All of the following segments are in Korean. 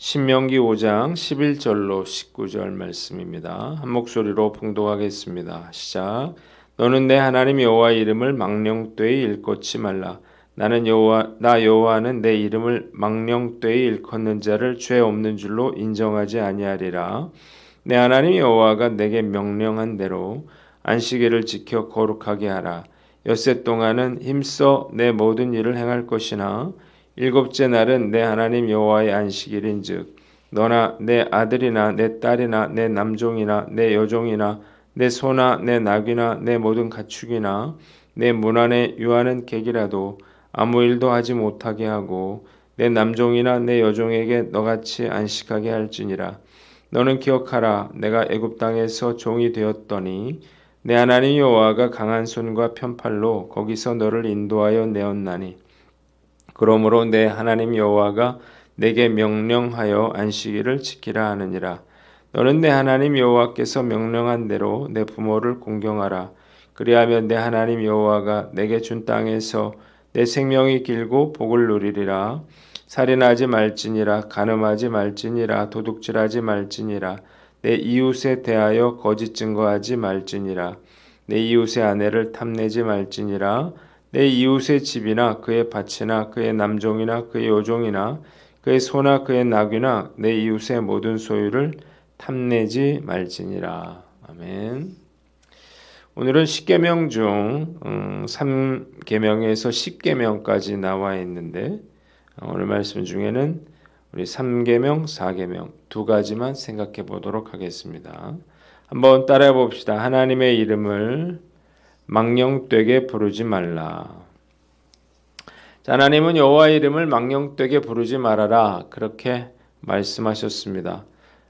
신명기 5장 11절로 19절 말씀입니다. 한 목소리로 봉독하겠습니다. 시작. 너는 내 하나님 여호와의 이름을 망령되이 일컫지 말라. 나는 나 여호와는 내 이름을 망령되이 일컫는 자를 죄 없는 줄로 인정하지 아니하리라. 내 하나님 여호와가 내게 명령한 대로 안식일을 지켜 거룩하게 하라. 엿새 동안은 힘써 내 모든 일을 행할 것이나 일곱째 날은 내 하나님 여호와의 안식일인즉 너나 내 아들이나 내 딸이나 내 남종이나 내 여종이나 내 소나 내 낙이나 내 모든 가축이나 내 문 안에 유하는 객이라도 아무 일도 하지 못하게 하고 내 남종이나 내 여종에게 너같이 안식하게 할지니라. 너는 기억하라. 내가 애굽 땅에서 종이 되었더니 내 하나님 여호와가 강한 손과 편팔로 거기서 너를 인도하여 내었나니 그러므로 내 하나님 여호와가 내게 명령하여 안식일을 지키라 하느니라. 너는 내 하나님 여호와께서 명령한 대로 내 부모를 공경하라. 그리하면 내 하나님 여호와가 내게 준 땅에서 내 생명이 길고 복을 누리리라. 살인하지 말지니라. 간음하지 말지니라. 도둑질하지 말지니라. 내 이웃에 대하여 거짓 증거하지 말지니라. 내 이웃의 아내를 탐내지 말지니라. 내 이웃의 집이나 그의 밭이나 그의 남종이나 그의 여종이나 그의 소나 그의 낙이나 내 이웃의 모든 소유를 탐내지 말지니라. 아멘. 오늘은 10계명 중 3계명에서 10계명까지 나와 있는데 오늘 말씀 중에는 우리 3계명, 4계명 두 가지만 생각해 보도록 하겠습니다. 한번 따라해 봅시다. 하나님의 이름을 망령되게 부르지 말라. 자, 하나님은 여호와의 이름을 망령되게 부르지 말아라. 그렇게 말씀하셨습니다.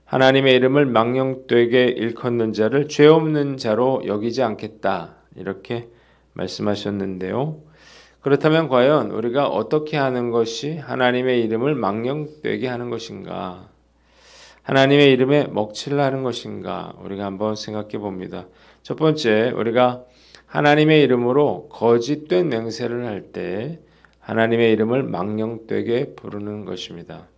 하나님의 이름을 망령되게 일컫는 자를 죄 없는 자로 여기지 않겠다. 이렇게 말씀하셨는데요. 그렇다면 과연 우리가 어떻게 하는 것이 하나님의 이름을 망령되게 하는 것인가? 하나님의 이름에 먹칠을 하는 것인가? 우리가 한번 생각해 봅니다. 첫 번째, 우리가 하나님의 이름으로 거짓된 맹세를 할 때 하나님의 이름을 망령되게 부르는 것입니다.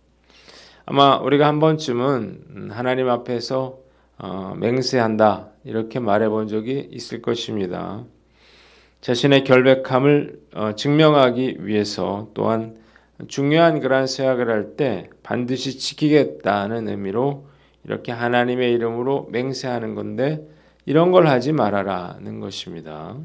아마 우리가 한 번쯤은 하나님 앞에서 맹세한다 이렇게 말해본 적이 있을 것입니다. 자신의 결백함을 증명하기 위해서 또한 중요한 그러한 서약을 할 때 반드시 지키겠다는 의미로 이렇게 하나님의 이름으로 맹세하는 건데 이런 걸 하지 말아라는 것입니다.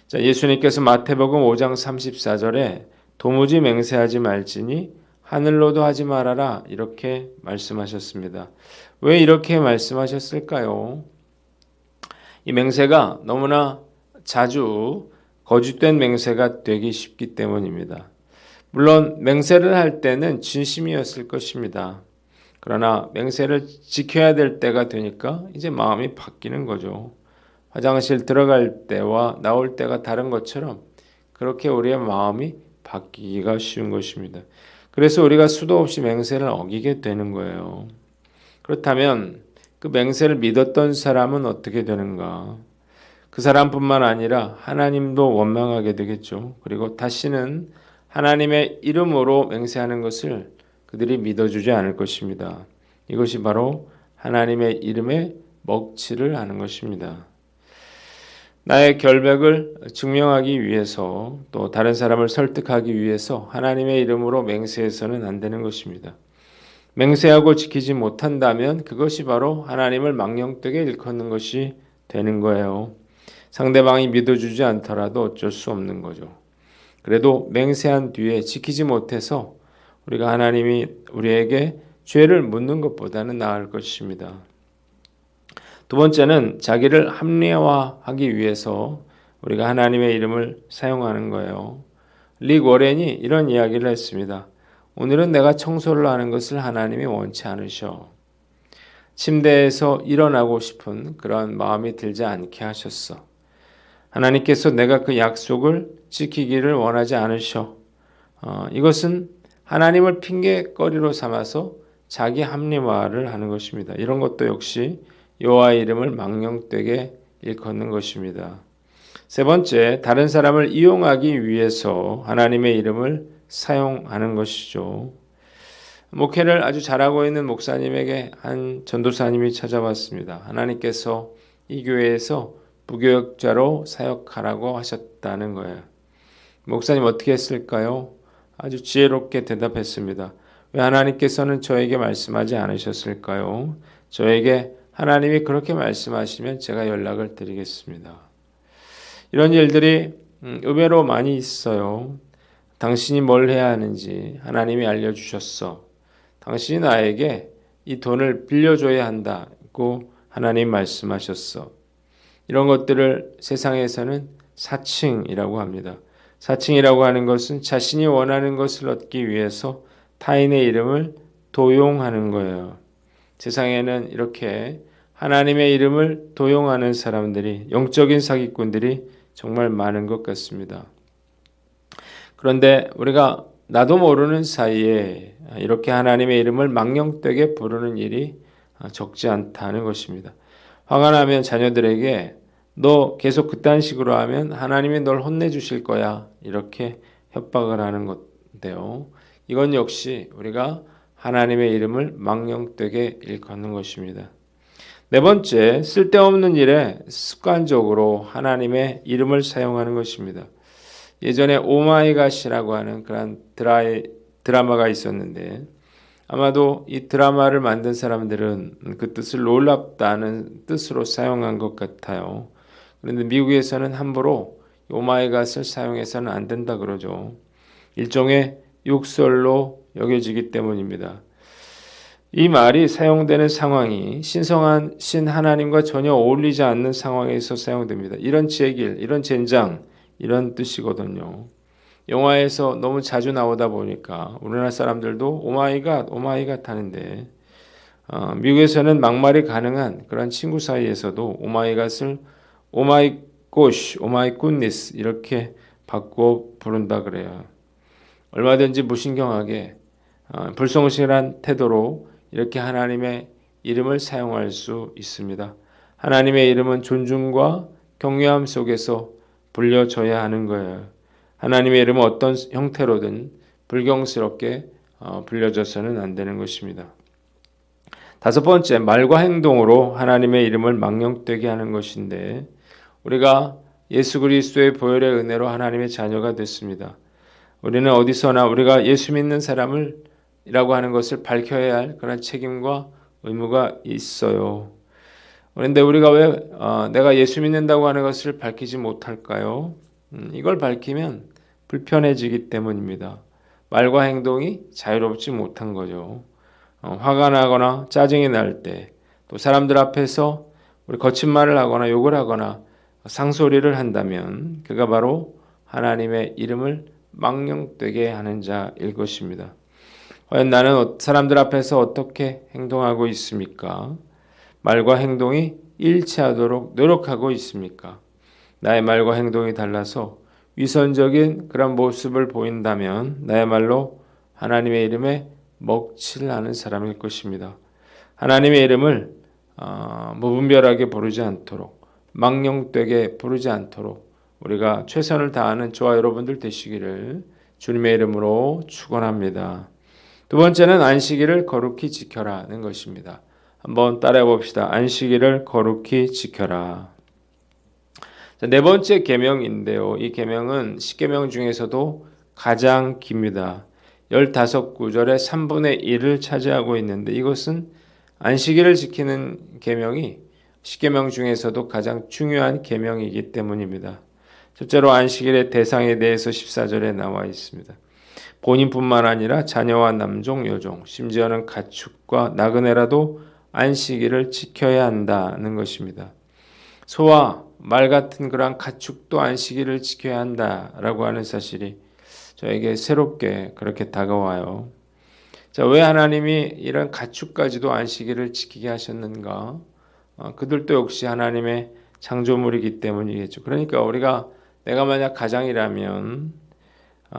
자, 예수님께서 마태복음 5장 34절에 도무지 맹세하지 말지니 하늘로도 하지 말아라 이렇게 말씀하셨습니다. 왜 이렇게 말씀하셨을까요? 이 맹세가 너무나 자주 거짓된 맹세가 되기 쉽기 때문입니다. 물론 맹세를 할 때는 진심이었을 것입니다. 그러나 맹세를 지켜야 될 때가 되니까 이제 마음이 바뀌는 거죠. 화장실 들어갈 때와 나올 때가 다른 것처럼 그렇게 우리의 마음이 바뀌기가 쉬운 것입니다. 그래서 우리가 수도 없이 맹세를 어기게 되는 거예요. 그렇다면 그 맹세를 믿었던 사람은 어떻게 되는가? 그 사람뿐만 아니라 하나님도 원망하게 되겠죠. 그리고 다시는 하나님의 이름으로 맹세하는 것을 그들이 믿어주지 않을 것입니다. 이것이 바로 하나님의 이름에 먹칠을 하는 것입니다. 나의 결백을 증명하기 위해서 또 다른 사람을 설득하기 위해서 하나님의 이름으로 맹세해서는 안 되는 것입니다. 맹세하고 지키지 못한다면 그것이 바로 하나님을 망령되게 일컫는 것이 되는 거예요. 상대방이 믿어주지 않더라도 어쩔 수 없는 거죠. 그래도 맹세한 뒤에 지키지 못해서 우리가 하나님이 우리에게 죄를 묻는 것보다는 나을 것입니다. 두 번째는 자기를 합리화하기 위해서 우리가 하나님의 이름을 사용하는 거예요. 릭 워렌이 이런 이야기를 했습니다. 오늘은 내가 청소를 하는 것을 하나님이 원치 않으셔. 침대에서 일어나고 싶은 그런 마음이 들지 않게 하셨어. 하나님께서 내가 그 약속을 지키기를 원하지 않으셔. 이것은 하나님을 핑계거리로 삼아서 자기 합리화를 하는 것입니다. 이런 것도 역시 여호와의 이름을 망령되게 일컫는 것입니다. 세 번째, 다른 사람을 이용하기 위해서 하나님의 이름을 사용하는 것이죠. 목회를 아주 잘하고 있는 목사님에게 한 전도사님이 찾아왔습니다. 하나님께서 이 교회에서 부교역자로 사역하라고 하셨다는 거예요. 목사님 어떻게 했을까요? 아주 지혜롭게 대답했습니다. 왜 하나님께서는 저에게 말씀하지 않으셨을까요? 저에게 하나님이 그렇게 말씀하시면 제가 연락을 드리겠습니다. 이런 일들이 의외로 많이 있어요. 당신이 뭘 해야 하는지 하나님이 알려주셨어. 당신이 나에게 이 돈을 빌려줘야 한다고 하나님 말씀하셨어. 이런 것들을 세상에서는 사칭이라고 합니다. 사칭이라고 하는 것은 자신이 원하는 것을 얻기 위해서 타인의 이름을 도용하는 거예요. 세상에는 이렇게 하나님의 이름을 도용하는 사람들이, 영적인 사기꾼들이 정말 많은 것 같습니다. 그런데 우리가 나도 모르는 사이에 이렇게 하나님의 이름을 망령되게 부르는 일이 적지 않다는 것입니다. 화가 나면 자녀들에게 너 계속 그딴 식으로 하면 하나님이 널 혼내주실 거야, 이렇게 협박을 하는 건데요. 이건 역시 우리가 하나님의 이름을 망령되게 일컫는 것입니다. 네 번째, 쓸데없는 일에 습관적으로 하나님의 이름을 사용하는 것입니다. 예전에 오마이갓이라고 하는 그런 드라마가 있었는데 아마도 이 드라마를 만든 사람들은 그 뜻을 놀랍다는 뜻으로 사용한 것 같아요. 그런데 미국에서는 함부로 오마이갓을 사용해서는 안 된다 그러죠. 일종의 욕설로 여겨지기 때문입니다. 이 말이 사용되는 상황이 신성한 신 하나님과 전혀 어울리지 않는 상황에서 사용됩니다. 이런 제길, 이런 젠장, 이런 뜻이거든요. 영화에서 너무 자주 나오다 보니까 우리나라 사람들도 오마이갓, 오마이갓 하는데 미국에서는 막말이 가능한 그런 친구 사이에서도 오마이갓을 오마이고시, 오마이굿니스 이렇게 바꿔 부른다 그래요. 얼마든지 무신경하게 불성실한 태도로 이렇게 하나님의 이름을 사용할 수 있습니다. 하나님의 이름은 존중과 경외함 속에서 불려져야 하는 거예요. 하나님의 이름은 어떤 형태로든 불경스럽게 불려져서는 안 되는 것입니다. 다섯 번째, 말과 행동으로 하나님의 이름을 망령되게 하는 것인데 우리가 예수 그리스도의 보혈의 은혜로 하나님의 자녀가 됐습니다. 우리는 어디서나 우리가 예수 믿는 사람이라고 하는 것을 밝혀야 할 그런 책임과 의무가 있어요. 그런데 우리가 왜 내가 예수 믿는다고 하는 것을 밝히지 못할까요? 이걸 밝히면 불편해지기 때문입니다. 말과 행동이 자유롭지 못한 거죠. 화가 나거나 짜증이 날 때, 또 사람들 앞에서 우리 거친 말을 하거나 욕을 하거나 상소리를 한다면 그가 바로 하나님의 이름을 망령되게 하는 자일 것입니다. 과연 나는 사람들 앞에서 어떻게 행동하고 있습니까? 말과 행동이 일치하도록 노력하고 있습니까? 나의 말과 행동이 달라서 위선적인 그런 모습을 보인다면 나야말로 하나님의 이름에 먹칠하는 사람일 것입니다. 하나님의 이름을 무분별하게 부르지 않도록, 망령되게 부르지 않도록 우리가 최선을 다하는 저와 여러분들 되시기를 주님의 이름으로 축원합니다. 두 번째는 안식일을 거룩히 지켜라는 것입니다. 한번 따라해 봅시다. 안식일을 거룩히 지켜라. 네 번째 계명인데요. 이 계명은 10계명 중에서도 가장 깁니다. 15구절의 3분의 1을 차지하고 있는데 이것은 안식일을 지키는 계명이 10계명 중에서도 가장 중요한 계명이기 때문입니다. 첫째로 안식일의 대상에 대해서 14절에 나와 있습니다. 본인뿐만 아니라 자녀와 남종, 여종, 심지어는 가축과 나그네라도 안식일을 지켜야 한다는 것입니다. 소와 말 같은 그러한 가축도 안식일을 지켜야 한다라고 하는 사실이 저에게 새롭게 그렇게 다가와요. 자, 왜 하나님이 이런 가축까지도 안식일을 지키게 하셨는가? 그들도 역시 하나님의 창조물이기 때문이겠죠. 그러니까 내가 만약 가장이라면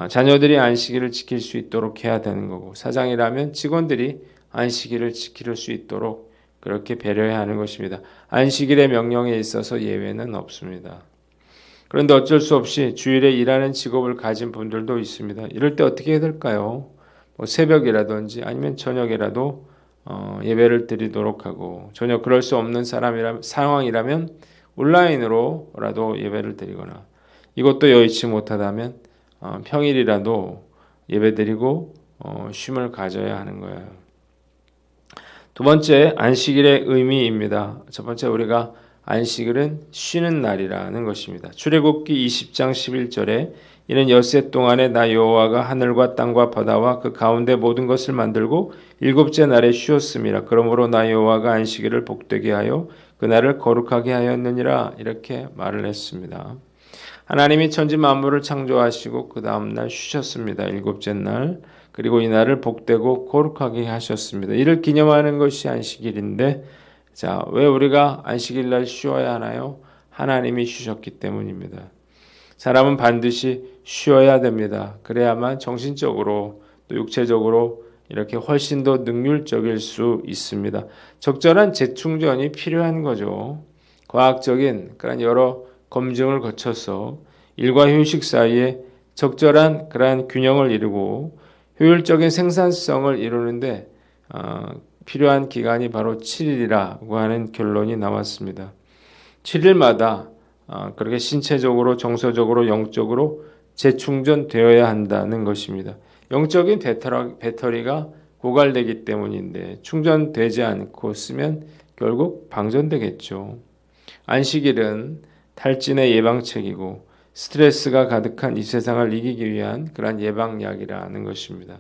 자녀들이 안식일을 지킬 수 있도록 해야 되는 거고, 사장이라면 직원들이 안식일을 지킬 수 있도록 그렇게 배려해야 하는 것입니다. 안식일의 명령에 있어서 예외는 없습니다. 그런데 어쩔 수 없이 주일에 일하는 직업을 가진 분들도 있습니다. 이럴 때 어떻게 해야 될까요? 뭐 새벽이라든지 아니면 저녁이라도 예배를 드리도록 하고, 전혀 그럴 수 없는 상황이라면 온라인으로라도 예배를 드리거나, 이것도 여의치 못하다면 평일이라도 예배드리고 쉼을 가져야 하는 거예요. 두 번째, 안식일의 의미입니다. 첫 번째, 우리가 안식일은 쉬는 날이라는 것입니다. 출애굽기 20장 11절에 이는 엿새 동안에 나 여호와가 하늘과 땅과 바다와 그 가운데 모든 것을 만들고 일곱째 날에 쉬었음이라. 그러므로 나 여호와가 안식일을 복되게 하여 그날을 거룩하게 하였느니라. 이렇게 말을 했습니다. 하나님이 천지 만물을 창조하시고 그 다음날 쉬셨습니다. 일곱째 날. 그리고 이 날을 복되고 거룩하게 하셨습니다. 이를 기념하는 것이 안식일인데, 자, 왜 우리가 안식일 날 쉬어야 하나요? 하나님이 쉬셨기 때문입니다. 사람은 반드시 쉬어야 됩니다. 그래야만 정신적으로 또 육체적으로 이렇게 훨씬 더 능률적일 수 있습니다. 적절한 재충전이 필요한 거죠. 과학적인 그런 여러 검증을 거쳐서 일과 휴식 사이에 적절한 그러한 균형을 이루고 효율적인 생산성을 이루는데 필요한 기간이 바로 7일이라고 하는 결론이 나왔습니다. 7일마다 그렇게 신체적으로, 정서적으로, 영적으로 재충전되어야 한다는 것입니다. 영적인 배터리가 고갈되기 때문인데 충전되지 않고 쓰면 결국 방전되겠죠. 안식일은 탈진의 예방책이고 스트레스가 가득한 이 세상을 이기기 위한 그러한 예방약이라는 것입니다.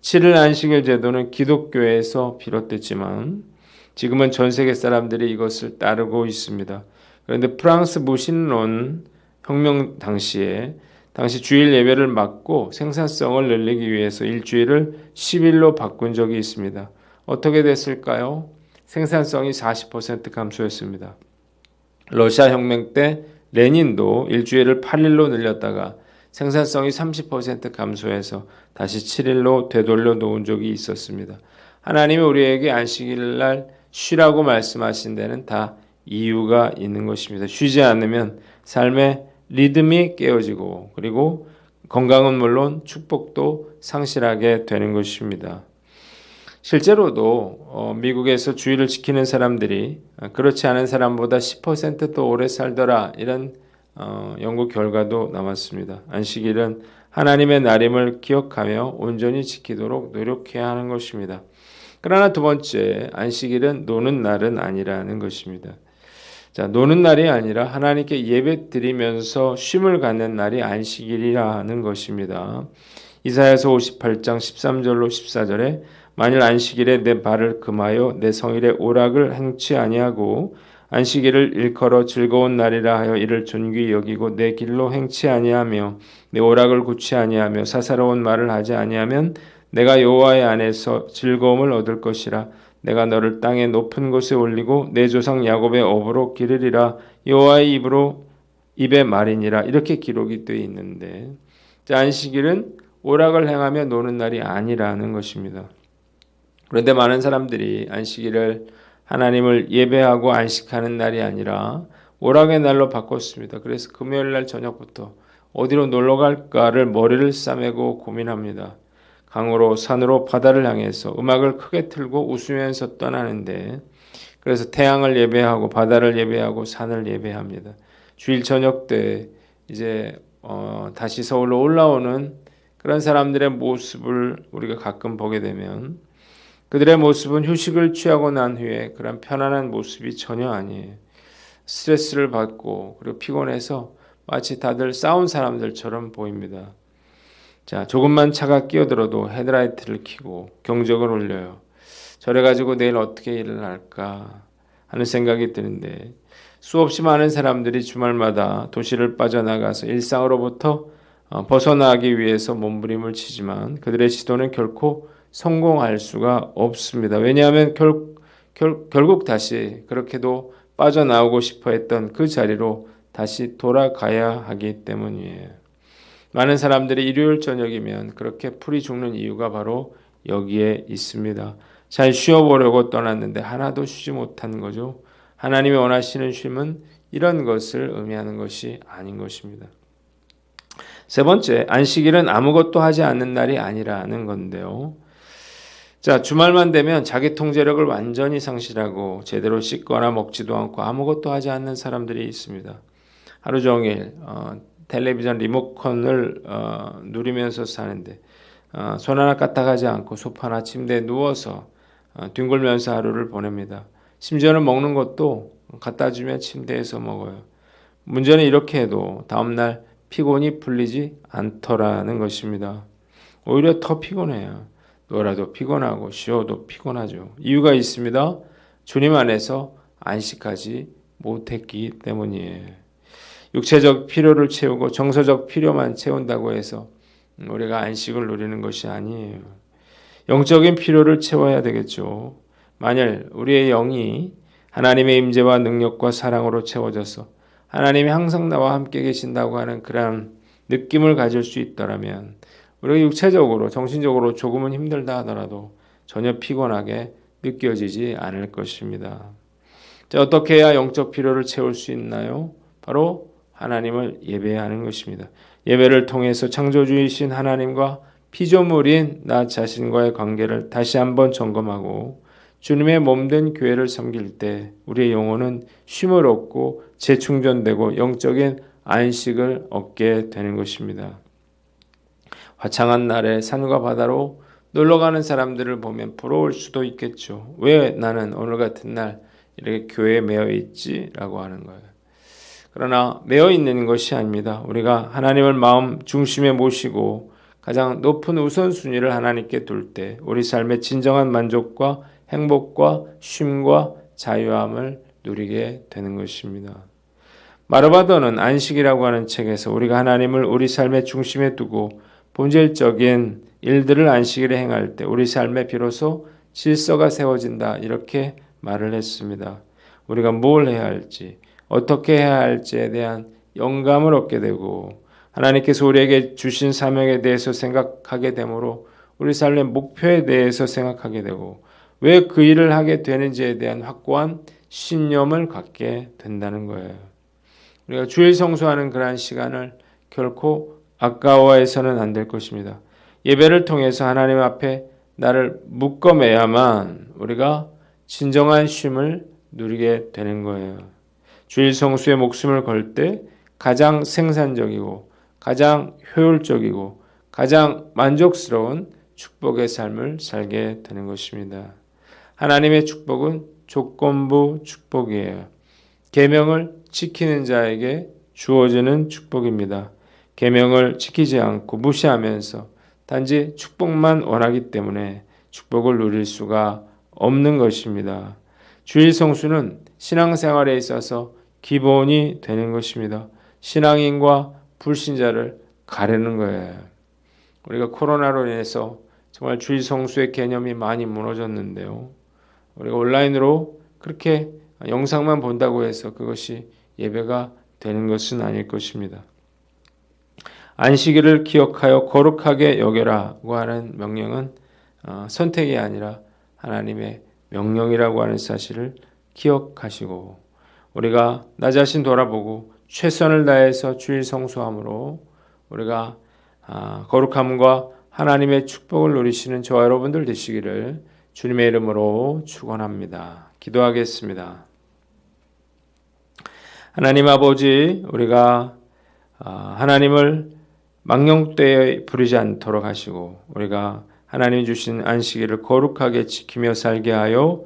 7일 안식일 제도는 기독교에서 비롯됐지만 지금은 전 세계 사람들이 이것을 따르고 있습니다. 그런데 프랑스 무신론 혁명 당시 주일 예배를 막고 생산성을 늘리기 위해서 일주일을 10일로 바꾼 적이 있습니다. 어떻게 됐을까요? 생산성이 40% 감소했습니다. 러시아 혁명 때 레닌도 일주일을 8일로 늘렸다가 생산성이 30% 감소해서 다시 7일로 되돌려 놓은 적이 있었습니다. 하나님이 우리에게 안식일 날 쉬라고 말씀하신 데는 다 이유가 있는 것입니다. 쉬지 않으면 삶의 리듬이 깨어지고 그리고 건강은 물론 축복도 상실하게 되는 것입니다. 실제로도 미국에서 주일을 지키는 사람들이 그렇지 않은 사람보다 10% 더 오래 살더라, 이런 연구 결과도 나왔습니다. 안식일은 하나님의 날임을 기억하며 온전히 지키도록 노력해야 하는 것입니다. 그러나 두 번째, 안식일은 노는 날은 아니라는 것입니다. 자, 노는 날이 아니라 하나님께 예배 드리면서 쉼을 갖는 날이 안식일이라는 것입니다. 이사야서 58장 13절로 14절에 만일 안식일에 내 발을 금하여 내 성일의 오락을 행치 아니하고 안식일을 일컬어 즐거운 날이라 하여 이를 존귀히 여기고 내 길로 행치 아니하며 내 오락을 굳지 아니하며 사사로운 말을 하지 아니하면 내가 여호와의 안에서 즐거움을 얻을 것이라. 내가 너를 땅의 높은 곳에 올리고 내 조상 야곱의 업으로 기르리라. 여호와의 입의 말이니라. 이렇게 기록이 되어 있는데, 안식일은 오락을 행하며 노는 날이 아니라는 것입니다. 그런데 많은 사람들이 안식일을 하나님을 예배하고 안식하는 날이 아니라 오락의 날로 바꿨습니다. 그래서 금요일 날 저녁부터 어디로 놀러 갈까를 머리를 싸매고 고민합니다. 강으로, 산으로, 바다를 향해서 음악을 크게 틀고 웃으면서 떠나는데, 그래서 태양을 예배하고 바다를 예배하고 산을 예배합니다. 주일 저녁 때 이제 다시 서울로 올라오는 그런 사람들의 모습을 우리가 가끔 보게 되면 그들의 모습은 휴식을 취하고 난 후에 그런 편안한 모습이 전혀 아니에요. 스트레스를 받고 그리고 피곤해서 마치 다들 싸운 사람들처럼 보입니다. 자, 조금만 차가 끼어들어도 헤드라이트를 켜고 경적을 울려요. 저래가지고 내일 어떻게 일을 할까 하는 생각이 드는데, 수없이 많은 사람들이 주말마다 도시를 빠져나가서 일상으로부터 벗어나기 위해서 몸부림을 치지만 그들의 시도는 결코 성공할 수가 없습니다. 왜냐하면 결국 다시 그렇게도 빠져나오고 싶어 했던 그 자리로 다시 돌아가야 하기 때문이에요. 많은 사람들이 일요일 저녁이면 그렇게 풀이 죽는 이유가 바로 여기에 있습니다. 잘 쉬어보려고 떠났는데 하나도 쉬지 못한 거죠. 하나님이 원하시는 쉼은 이런 것을 의미하는 것이 아닌 것입니다. 세 번째, 안식일은 아무것도 하지 않는 날이 아니라는 건데요. 자, 주말만 되면 자기 통제력을 완전히 상실하고 제대로 씻거나 먹지도 않고 아무것도 하지 않는 사람들이 있습니다. 하루 종일 텔레비전 리모컨을 누리면서 사는데 손 하나 까딱하지 않고 소파나 침대에 누워서 뒹굴면서 하루를 보냅니다. 심지어는 먹는 것도 갖다 주면 침대에서 먹어요. 문제는 이렇게 해도 다음날 피곤이 풀리지 않더라는 것입니다. 오히려 더 피곤해요. 놀아도 피곤하고 쉬어도 피곤하죠. 이유가 있습니다. 주님 안에서 안식하지 못했기 때문이에요. 육체적 필요를 채우고 정서적 필요만 채운다고 해서 우리가 안식을 누리는 것이 아니에요. 영적인 필요를 채워야 되겠죠. 만일 우리의 영이 하나님의 임재와 능력과 사랑으로 채워져서 하나님이 항상 나와 함께 계신다고 하는 그런 느낌을 가질 수 있더라면 우리가 육체적으로 정신적으로 조금은 힘들다 하더라도 전혀 피곤하게 느껴지지 않을 것입니다. 자, 어떻게 해야 영적 필요를 채울 수 있나요? 바로 하나님을 예배하는 것입니다. 예배를 통해서 창조주이신 하나님과 피조물인 나 자신과의 관계를 다시 한번 점검하고 주님의 몸된 교회를 섬길 때 우리의 영혼은 쉼을 얻고 재충전되고 영적인 안식을 얻게 되는 것입니다. 화창한 날에 산과 바다로 놀러가는 사람들을 보면 부러울 수도 있겠죠. 왜 나는 오늘 같은 날 이렇게 교회에 매여 있지? 라고 하는 거예요. 그러나 매여 있는 것이 아닙니다. 우리가 하나님을 마음 중심에 모시고 가장 높은 우선순위를 하나님께 둘 때 우리 삶의 진정한 만족과 행복과 쉼과 자유함을 누리게 되는 것입니다. 마르바도는 안식이라고 하는 책에서 우리가 하나님을 우리 삶의 중심에 두고 본질적인 일들을 안식일에 행할 때 우리 삶에 비로소 질서가 세워진다 이렇게 말을 했습니다. 우리가 뭘 해야 할지 어떻게 해야 할지에 대한 영감을 얻게 되고 하나님께서 우리에게 주신 사명에 대해서 생각하게 되므로 우리 삶의 목표에 대해서 생각하게 되고 왜 그 일을 하게 되는지에 대한 확고한 신념을 갖게 된다는 거예요. 우리가 주일 성수하는 그러한 시간을 결코 아까워해서는 안 될 것입니다. 예배를 통해서 하나님 앞에 나를 묶어매야만 우리가 진정한 쉼을 누리게 되는 거예요. 주일 성수에 목숨을 걸 때 가장 생산적이고 가장 효율적이고 가장 만족스러운 축복의 삶을 살게 되는 것입니다. 하나님의 축복은 조건부 축복이에요. 계명을 지키는 자에게 주어지는 축복입니다. 계명을 지키지 않고 무시하면서 단지 축복만 원하기 때문에 축복을 누릴 수가 없는 것입니다. 주일 성수는 신앙생활에 있어서 기본이 되는 것입니다. 신앙인과 불신자를 가르는 거예요. 우리가 코로나로 인해서 정말 주일 성수의 개념이 많이 무너졌는데요. 우리가 온라인으로 그렇게 영상만 본다고 해서 그것이 예배가 되는 것은 아닐 것입니다. 안식일을 기억하여 거룩하게 여겨라고 하는 명령은 선택이 아니라 하나님의 명령이라고 하는 사실을 기억하시고 우리가 나 자신 돌아보고 최선을 다해서 주일 성수함으로 우리가 거룩함과 하나님의 축복을 누리시는 저와 여러분들 되시기를 주님의 이름으로 축원합니다. 기도하겠습니다. 하나님 아버지, 우리가 하나님을 망령되이 부르지 않도록 하시고 우리가 하나님 주신 안식일을 거룩하게 지키며 살게 하여